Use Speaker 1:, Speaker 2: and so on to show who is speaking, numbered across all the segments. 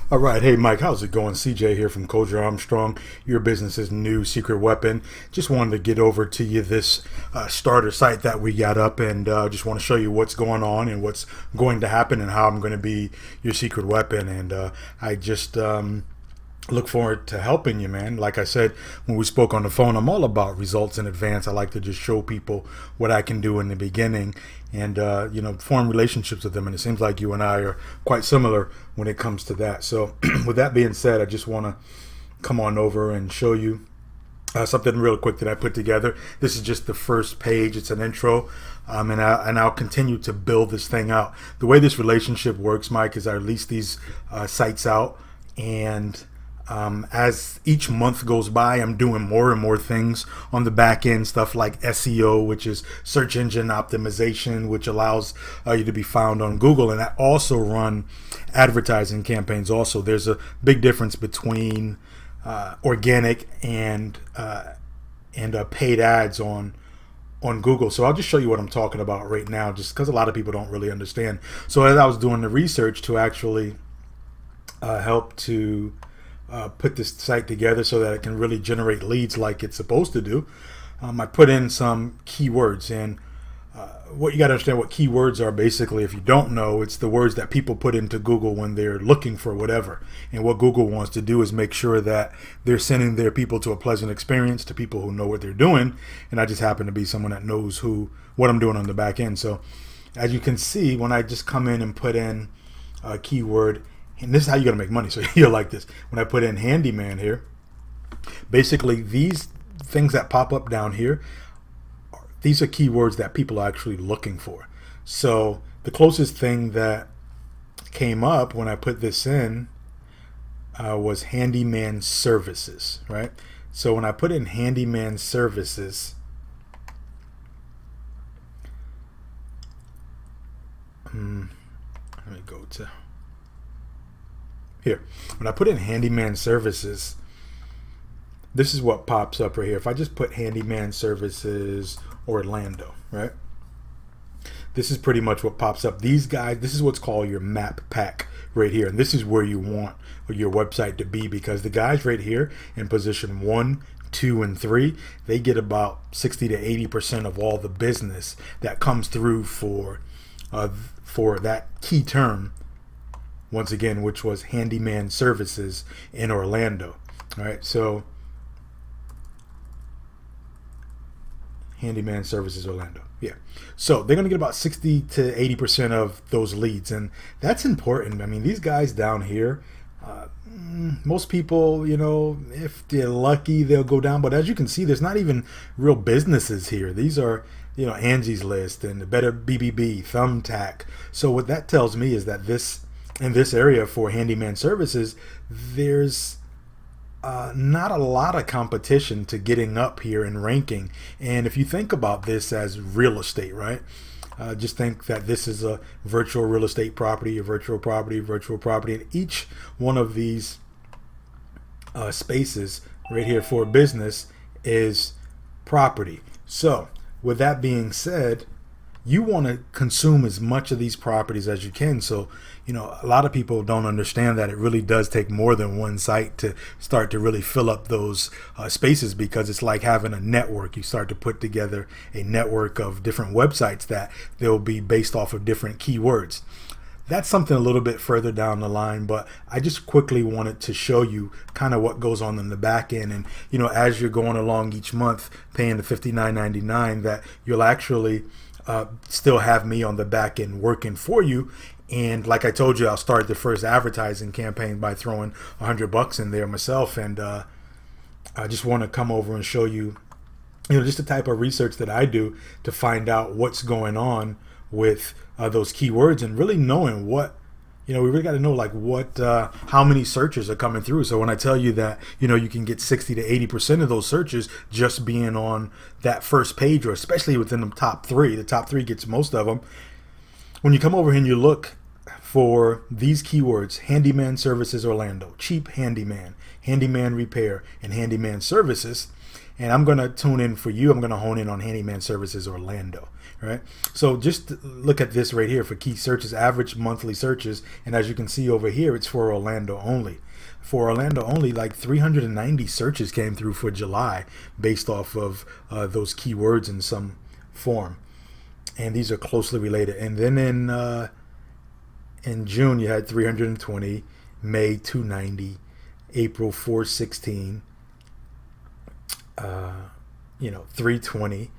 Speaker 1: All right, hey Mike, how's it going? CJ here from Culture Armstrong, your business's new secret weapon. Just wanted to get over to you this starter site that we got up, and just want to show you what's going on and what's going to happen and how I'm going to be your secret weapon. And I just look forward to helping you, man. Like I said when we spoke on the phone, I'm all about results in advance. I like to just show people what I can do in the beginning, and form relationships with them. And it seems like you and I are quite similar when it comes to that. So with that being said, I just want to come on over and show you something real quick that I put together. This is just the first page. It's an intro, and I'll continue to build this thing out. The way this relationship works, Mike, is I release these sites out, and as each month goes by, I'm doing more and more things on the back end, stuff like SEO, which is search engine optimization, which allows you to be found on Google. And I also run advertising campaigns. Also, there's a big difference between organic and paid ads on Google. So I'll just show you what I'm talking about right now, just because a lot of people don't really understand. So as I was doing the research to actually help to put this site together so that it can really generate leads like it's supposed to do, I put in some keywords. And what you got to understand what keywords are, basically, if you don't know, it's the words that people put into Google when they're looking for whatever. And what Google wants to do is make sure that they're sending their people to a pleasant experience, to people who know what they're doing. And I just happen to be someone that knows what I'm doing on the back end. So as you can see, when I just come in and put in a keyword, and this is how you're going to make money. So you're like this. When I put in handyman here, basically these things that pop up down here, these are keywords that people are actually looking for. So the closest thing that came up when I put this in was handyman services, right? So when I put in handyman services, let me go to here. When I put in handyman services, this is what pops up right here. If I just put handyman services Orlando, right? This is pretty much what pops up. These guys, this is what's called your map pack right here. And this is where you want your website to be, because the guys right here in position 1, 2, and 3, they get about 60 to 80% of all the business that comes through for that key term, once again, which was handyman services in Orlando. All right, so handyman services Orlando. Yeah. So they're going to get about 60 to 80% of those leads. And that's important. I mean, these guys down here, most people, if they're lucky, they'll go down. But as you can see, there's not even real businesses here. These are, Angie's List and the Better BBB, Thumbtack. So what that tells me is that in this area for handyman services, there's not a lot of competition to getting up here in ranking. And if you think about this as real estate, right? Just think that this is a virtual real estate property, a virtual property, virtual property. And each one of these spaces right here for business is property. So with that being said, you want to consume as much of these properties as you can. So, a lot of people don't understand that it really does take more than one site to start to really fill up those spaces, because it's like having a network. You start to put together a network of different websites that they'll be based off of different keywords. That's something a little bit further down the line, but I just quickly wanted to show you kind of what goes on in the back end. And, as you're going along each month paying the $59.99, that you'll actually still have me on the back end working for you. And like I told you, I'll start the first advertising campaign by throwing $100 in there myself. And I just want to come over and show you, just the type of research that I do to find out what's going on with those keywords, and really knowing what, we really got to know how many searches are coming through. So when I tell you that, you can get 60 to 80% of those searches just being on that first page, or especially within the top 3. The top 3 gets most of them. When you come over here and you look for these keywords, handyman services Orlando, cheap handyman, handyman repair, and handyman services, And I'm going to tune in for you. I'm going to hone in on Handyman Services Orlando. Right. So just look at this right here for key searches, average monthly searches. And as you can see over here, it's for Orlando only. For Orlando only, like 390 searches came through for July based off of those keywords in some form. And these are closely related. And then in June, you had 320, May 290, April 416, 320.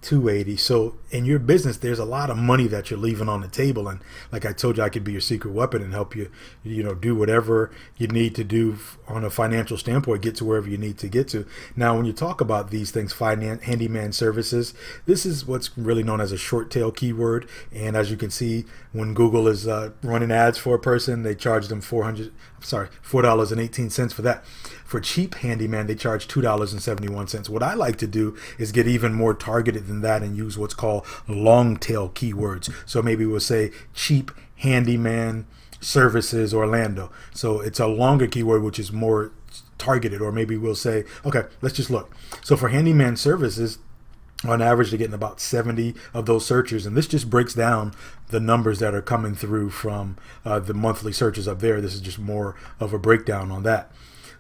Speaker 1: 280. So in your business, there's a lot of money that you're leaving on the table. And like I told you, I could be your secret weapon and help you, do whatever you need to do on a financial standpoint, get to wherever you need to get to. Now, when you talk about these things, handyman services, this is what's really known as a short tail keyword. And as you can see, when Google is running ads for a person, they charge them $4.18 for that. For cheap handyman, they charge $2.71. What I like to do is get even more targeted than that and use what's called long tail keywords. So maybe we'll say cheap handyman services Orlando. So it's a longer keyword, which is more targeted. Or maybe we'll say, okay, let's just look. So for handyman services, on average, they're getting about 70 of those searchers. And this just breaks down the numbers that are coming through from the monthly searches up there. This is just more of a breakdown on that.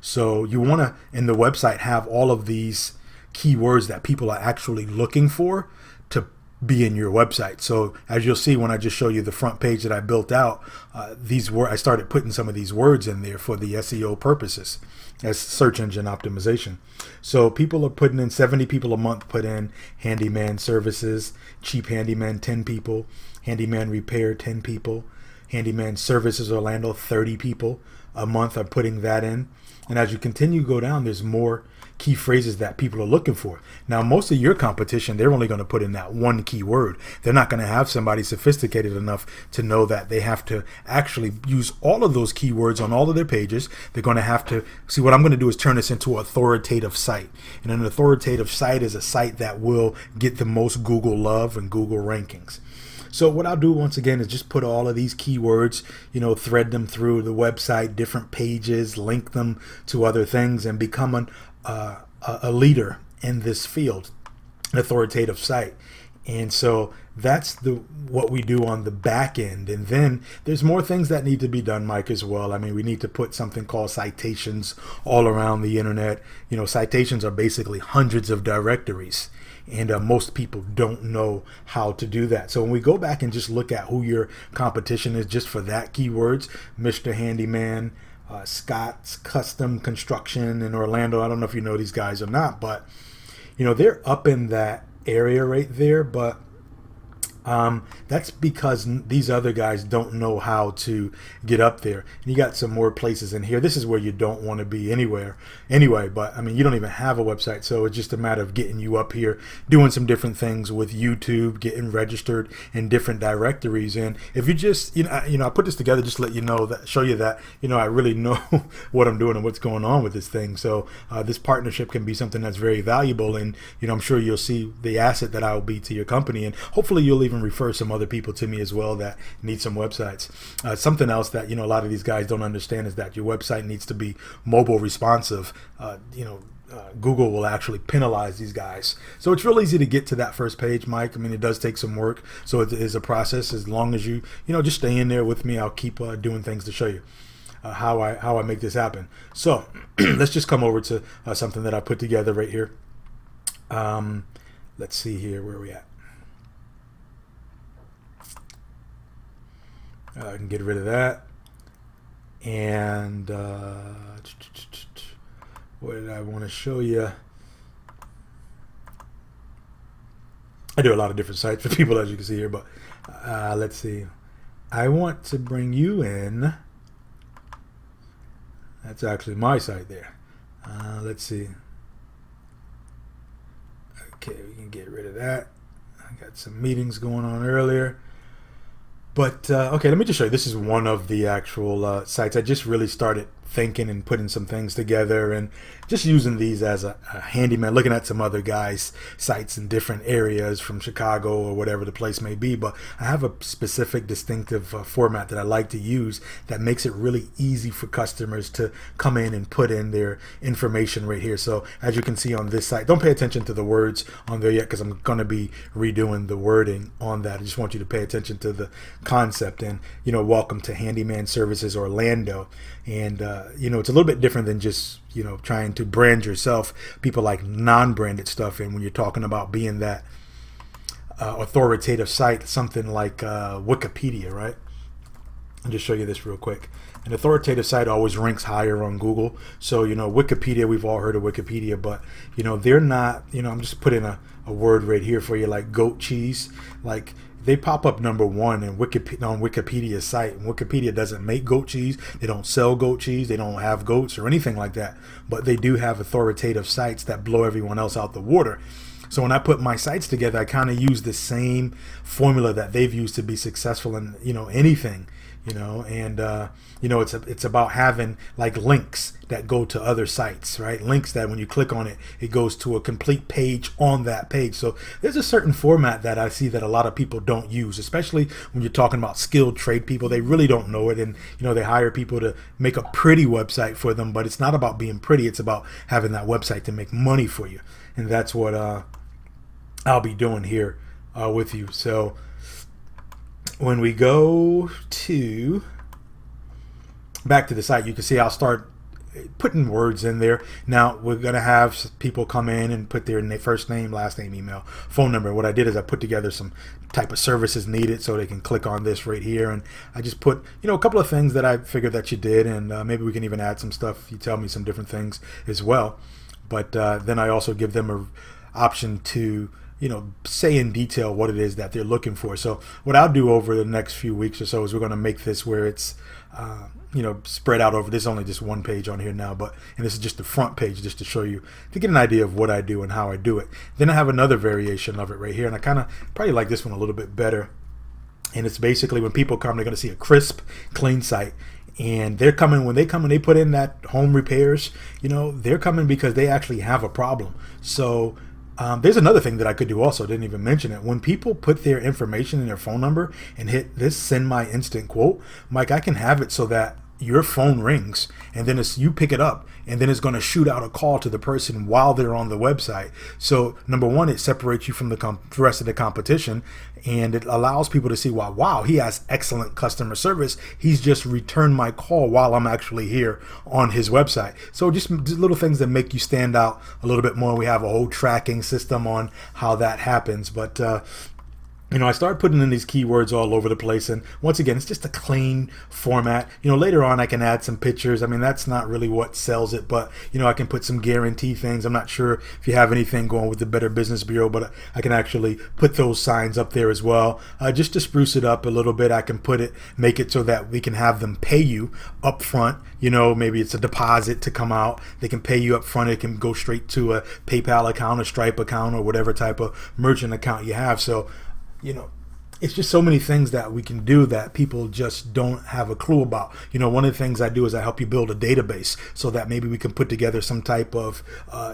Speaker 1: So you want to, in the website, have all of these keywords that people are actually looking for to be in your website. So as you'll see when I just show you the front page that I built out, I started putting some of these words in there for the SEO purposes as search engine optimization. So people are putting in 70 people a month put in handyman services, cheap handyman 10 people, handyman repair 10 people, handyman services Orlando 30 people a month are putting that in. And as you continue to go down, there's more key phrases that people are looking for. Now, most of your competition, they're only going to put in that one keyword. They're not going to have somebody sophisticated enough to know that they have to actually use all of those keywords on all of their pages. They're going to have to see. What I'm going to do is turn this into an authoritative site. And an authoritative site is a site that will get the most Google love and Google rankings. So what I'll do once again is just put all of these keywords, thread them through the website, different pages, link them to other things, and become a leader in this field, an authoritative site. And so that's what we do on the back end. And then there's more things that need to be done, Mike, as well. I mean, we need to put something called citations all around the internet. Citations are basically hundreds of directories. And most people don't know how to do that. So when we go back and just look at who your competition is just for that keywords, Mr. Handyman, Scott's Custom Construction in Orlando. I don't know if you know these guys or not, but they're up in that area right there. But that's because these other guys don't know how to get up there. And you got some more places in here. This is where you don't want to be anyway, but I mean, you don't even have a website. So it's just a matter of getting you up here, doing some different things with YouTube, getting registered in different directories. And if you just, I put this together just to let you know that, show you that, I really know what I'm doing and what's going on with this thing. So this partnership can be something that's very valuable. And, I'm sure you'll see the asset that I'll be to your company. And hopefully you'll even refer some other people to me as well that need some websites. Something else that a lot of these guys don't understand is that your website needs to be mobile responsive. Google will actually penalize these guys. So it's real easy to get to that first page, Mike. I mean, it does take some work, so it is a process. As long as you just stay in there with me, I'll keep doing things to show you how I make this happen. So let's just come over to something that I put together right here. Let's see here where we at. I can get rid of that. And what did I want to show you? I do a lot of different sites for people, as you can see here, but let's see. I want to bring you in. That's actually my site there. Let's see. Okay, we can get rid of that. I got some meetings going on earlier. But okay, let me just show you. This is one of the actual sites. I just really started thinking and putting some things together and just using these as a handyman, looking at some other guys' sites in different areas from Chicago or whatever the place may be. But I have a specific distinctive format that I like to use that makes it really easy for customers to come in and put in their information right here. So as you can see on this site, don't pay attention to the words on there yet because I'm going to be redoing the wording on that. I just want you to pay attention to the concept. And, you know, welcome to Handyman Services Orlando. And, you know, it's a little bit different than just, you know, trying to brand yourself. People like non-branded stuff. And when you're talking about being that authoritative site, something like Wikipedia, right? I'll just show you this real quick. An authoritative site always ranks higher on Google. So, you know, Wikipedia, we've all heard of Wikipedia, but, you know, they're not, you know, I'm just putting a word right here for you, like goat cheese. Like, they pop up number one in on Wikipedia's site. And Wikipedia doesn't make goat cheese. They don't sell goat cheese. They don't have goats or anything like that. But they do have authoritative sites that blow everyone else out the water. So when I put my sites together, I kind of use the same formula that they've used to be successful in, you know, anything. You know, and you know, it's about having like links that go to other sites, right? Links that when you click on it, it goes to a complete page on that page. So there's a certain format that I see that a lot of people don't use, especially when you're talking about skilled trade people. They really don't know it, and you know, they hire people to make a pretty website for them, but it's not about being pretty. It's about having that website to make money for you, and that's what I'll be doing here with you. So when we go to back to the site, you can see I'll start putting words in there. Now we're going to have people come in and put their first name, last name, email, phone number. What I did is I put together some type of services needed so they can click on this right here. And I just put, you know, a couple of things that I figured that you did. And maybe we can even add some stuff. You tell me some different things as well. But then I also give them an option to, you know, say in detail what it is that they're looking for. So what I'll do over the next few weeks or so is we're going to make this where it's, you know, spread out over, there's only just one page on here now, but, and this is just the front page just to show you, to get an idea of what I do and how I do it. Then I have another variation of it right here, and I kind of probably like this one a little bit better. And it's basically when people come, they're going to see a crisp, clean site. And they're coming, when they come and they put in that home repairs, you know, they're coming because they actually have a problem. So there's another thing that I could do also, didn't even mention it. When people put their information and their phone number and hit this send my instant quote, Mike, I can have it so that your phone rings and then you pick it up and then it's going to shoot out a call to the person while they're on the website. So number one, it separates you from the rest of the competition, and it allows people to see, wow, he has excellent customer service. He's just returned my call while I'm actually here on his website. So just little things that make you stand out a little bit more. We have a whole tracking system on how that happens, but you know, I started putting in these keywords all over the place, and once again, it's just a clean format. You know, later on I can add some pictures. I mean, that's not really what sells it, but you know, I can put some guarantee things. I'm not sure if you have anything going with the Better Business Bureau, but I can actually put those signs up there as well. Just to spruce it up a little bit, I can make it so that we can have them pay you up front. You know, maybe it's a deposit to come out. They can pay you up front. It can go straight to a PayPal account, a Stripe account, or whatever type of merchant account you have. So, you know, it's just so many things that we can do that people just don't have a clue about. You know, one of the things I do is I help you build a database so that maybe we can put together some type of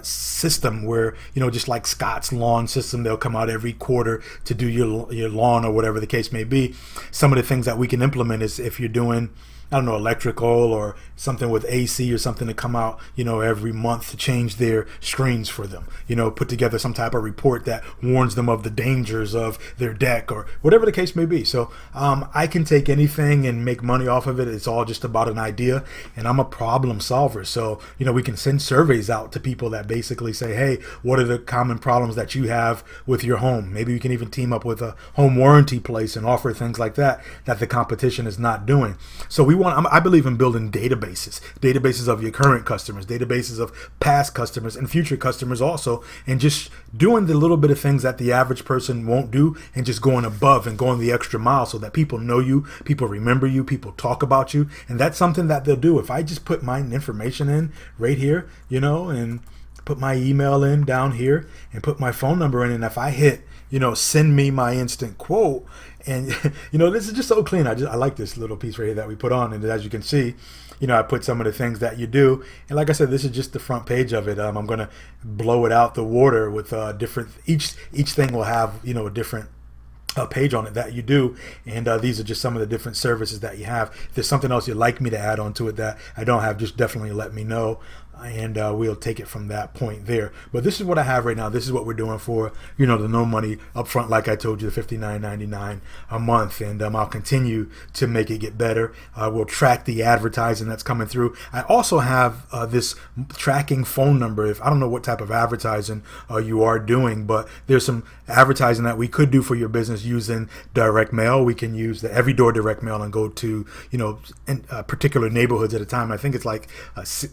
Speaker 1: system where, you know, just like Scott's lawn system, they'll come out every quarter to do your lawn or whatever the case may be. Some of the things that we can implement is if you're doing, I don't know, electrical or something with AC or something to come out, you know, every month to change their screens for them, you know, put together some type of report that warns them of the dangers of their deck or whatever the case may be. So I can take anything and make money off of it. It's all just about an idea, and I'm a problem solver. So, you know, we can send surveys out to people that basically say, hey, what are the common problems that you have with your home? Maybe we can even team up with a home warranty place and offer things like that the competition is not doing. So I believe in building databases of your current customers, databases of past customers and future customers also, and just doing the little bit of things that the average person won't do, and just going above and going the extra mile so that people know you, people remember you, people talk about you. And that's something that they'll do. If I just put my information in right here, you know, and put my email in down here and put my phone number in, and if I hit send me my instant quote. And, this is just so clean. I like this little piece right here that we put on. And as you can see, I put some of the things that you do. And like I said, this is just the front page of it. I'm going to blow it out the water with different, each thing will have, a different page on it that you do, and these are just some of the different services that you have. If there's something else you'd like me to add on to it that I don't have, just definitely let me know, and we'll take it from that point there. But this is what I have right now. This is what we're doing for the no money up front, like I told you, the $59.99 a month, and I'll continue to make it get better. We'll track the advertising that's coming through. I also have this tracking phone number. If I don't know what type of advertising you are doing, but there's some advertising that we could do for your business using direct mail. We can use the Everydoor direct mail and go to particular neighborhoods at a time. I think it's like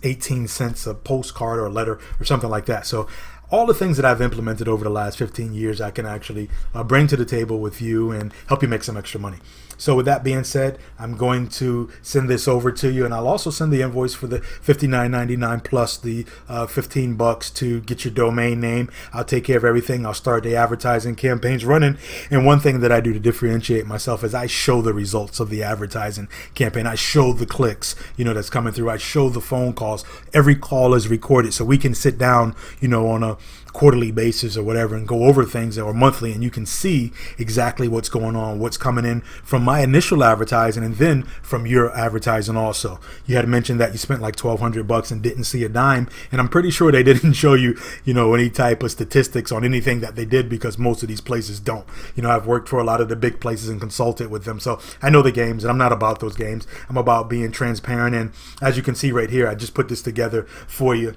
Speaker 1: 18 cents a postcard or a letter or something like that. So all the things that I've implemented over the last 15 years, I can actually bring to the table with you and help you make some extra money. So with that being said, I'm going to send this over to you, and I'll also send the invoice for the $59.99 plus the $15 to get your domain name. I'll take care of everything. I'll start the advertising campaigns running. And one thing that I do to differentiate myself is I show the results of the advertising campaign. I show the clicks, that's coming through. I show the phone calls. Every call is recorded, so we can sit down, on a quarterly basis or whatever and go over things, or monthly, and you can see exactly what's going on, what's coming in from my initial advertising and then from your advertising also. You had mentioned that you spent like $1,200 and didn't see a dime, and I'm pretty sure they didn't show you, any type of statistics on anything that they did, because most of these places don't. I've worked for a lot of the big places and consulted with them, so I know the games, and I'm not about those games. I'm about being transparent, and as you can see right here, I just put this together for you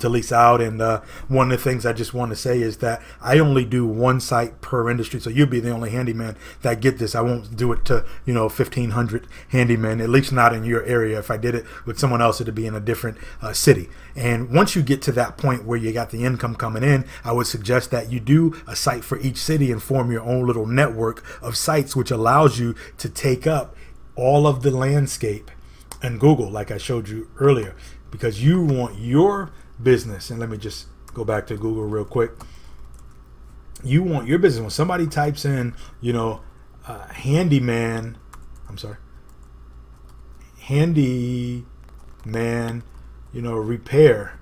Speaker 1: to lease out. And one of the things I just want to say is that I only do one site per industry, so you'll be the only handyman that get this. I won't do it to 1,500 handymen, at least not in your area. If I did it with someone else, it'd be in a different city. And once you get to that point where you got the income coming in, I would suggest that you do a site for each city and form your own little network of sites, which allows you to take up all of the landscape and Google, like I showed you earlier, because you want your business. And let me just go back to Google real quick. You want your business, when somebody types in handyman repair,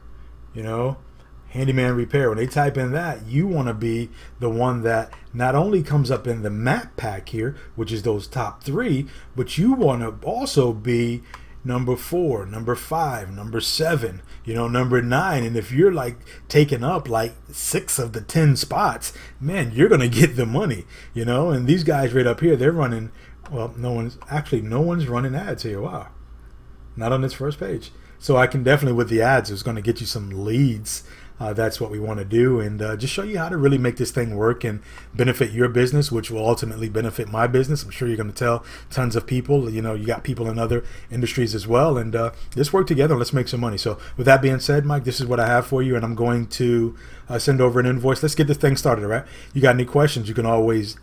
Speaker 1: handyman repair, when they type in that, you want to be the one that not only comes up in the map pack here, which is those top 3, but you want to also be number 4, number 5, number 7, number 9. And if you're like taking up like 6 of the 10 spots, man, you're going to get the money, and these guys right up here, they're running, well, no one's running ads here. Wow. Not on this first page. So I can definitely, with the ads, it's going to get you some leads. That's what we want to do, and just show you how to really make this thing work and benefit your business, which will ultimately benefit my business. I'm sure you're going to tell tons of people. You got people in other industries as well, and let's work together. Let's make some money. So with that being said, Mike, this is what I have for you, and I'm going to send over an invoice. Let's get this thing started, all right? You got any questions, you can always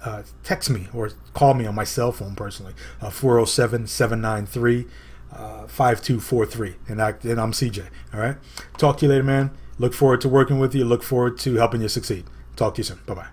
Speaker 1: text me or call me on my cell phone personally, 407-793-5243, and I'm CJ, all right? Talk to you later, man. Look forward to working with you. Look forward to helping you succeed. Talk to you soon. Bye-bye.